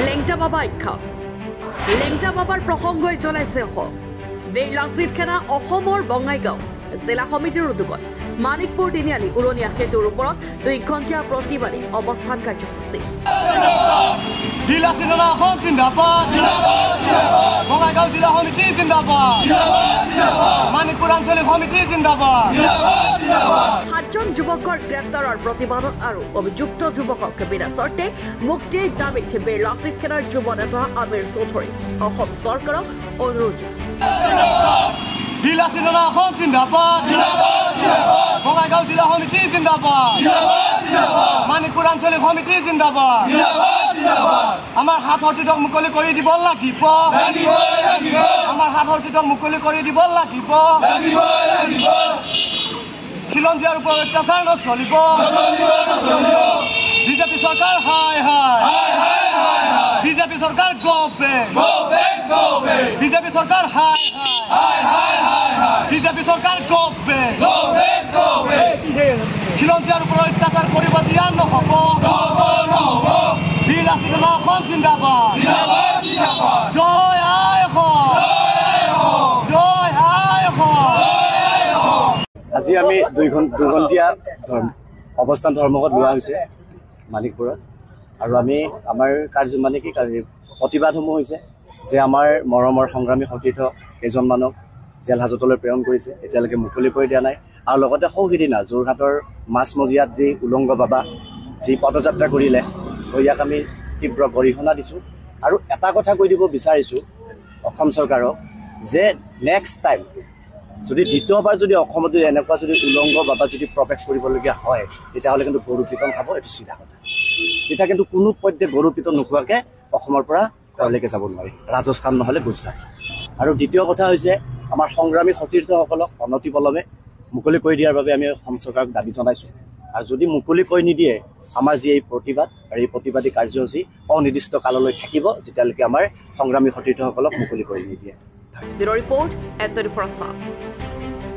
লেংটা বাবা আখ্যা লেংটা বাবাৰ প্ৰসংগই চলাইছে অসম বীৰ লাচিত সেনা অসমৰ বঙাইগাঁও জিলা সমিতিৰ উদ্যোগত মানিকপুৰ তিনিআলি উৰণীয়া সেতুৰ ওপৰত 2 ঘণ্টীয়া প্ৰতিবাদী অৱস্থান কাৰ্যসূচী বীৰ লাচিত সেনা অসম জিন্দাবাদ বঙাইগাঁও জিলা সমিতি জিন্দাবাদ মানিকপুৰ আঞ্চলিক সমিতি জিন্দাবাদ 7জন যুৱকৰ গ্ৰেপ্তাৰৰ প্ৰতিবাদত আৰু অভিযুক্ত যুৱকক বিনা চৰ্তে মুক্তিৰ দাবীত বীৰ লাচিত সেনাৰ যুৱ নেতা আমিৰ চৌধুৰী অসম চৰকাৰক অনুৰোধ বীৰ লাচিত সেনা অসম জিন্দাবাদ বঙাইগাঁও জিলা সমিতি জিন্দাবাদ মানিকপুৰ আঞ্চলিক সমিতি জিন্দাবাদ আমাৰ হাত হৰ্তিতক মুকলি কৰি দিব লাগিব আমাৰ হাত হৰ্তিতক মুকলি কৰি দিব লাগিব খিলঞ্জীয়াৰ ওপৰত অত্যাচাৰ নচলিব বিজেপি চৰকাৰ হাই হাই বিজেপি চৰকাৰ গো বেক বিজেপি চৰকাৰ হাই হাই বিজেপি চৰকাৰ গো বেক খিলঞ্জীয়াৰ ওপৰত অত্যাচাৰ কৰিব দিয়া নহ'ব বীৰ লাচিত সেনা অসম জিন্দাবাদ জয় আই অসম জয় আই অসম আজি আমি 2 ঘণ্টীয়া অৱস্থান ধৰ্মঘট লোৱা হৈছে মানিকপুৰত আৰু আমি আমাৰ কাৰ্য মানে কি প্ৰতিবাদসমূহ হৈছে যে আমাৰ মৰমৰ সংগ্ৰামী সতীৰ্থ কেইজনমানক জেল হাজতলৈ প্ৰেৰণ কৰিছে এতিয়ালৈকে মুকলি কৰি দিয়া নাই আৰু লগতে সৌসিদিনা যোৰহাটৰ মাছমজিয়াত যি উলংগ বাবা যি পদযাত্ৰা কৰিলে ইয়াক আমি তীব্ৰ গৰিহণা দিছোঁ আৰু এটা কথা কৈ দিব বিচাৰিছোঁ অসম চৰকাৰক যে নেক্সট টাইম যদি দ্বিতীয়বাৰ যদি অসমত যদি এনেকুৱা যদি উলংগ বাবা যদি প্ৰৱেশ কৰিবলগীয়া হয় তেতিয়াহ'লে কিন্তু গৰু পিতন খাব এইটো চিধা কথা তেতিয়া কিন্তু কোনো পধ্যে গৰু পিতন নোখোৱাকৈ অসমৰ পৰা ঘৰলৈকে যাব নোৱাৰি ৰাজস্থান নহ'লে গুজৰাট আৰু দ্বিতীয় কথা হৈছে আমাৰ সংগ্ৰামী সতীৰ্থসকলক অনতিপলমে মুকলি কৰি দিয়াৰ বাবে আমি অসম চৰকাৰক দাবী জনাইছোঁ আৰু যদি মুকলি কৰি নিদিয়ে আমাৰ যি এই প্ৰতিবাদ আৰু এই প্ৰতিবাদী কাৰ্যসূচী অনিৰ্দিষ্ট কাললৈ থাকিব যেতিয়ালৈকে আমাৰ সংগ্ৰামী সতীৰ্থসকলক মুকলি কৰি নিদিয়ে ব্যুৰ' ৰিপৰ্ট এণ্টনি ফৰাছা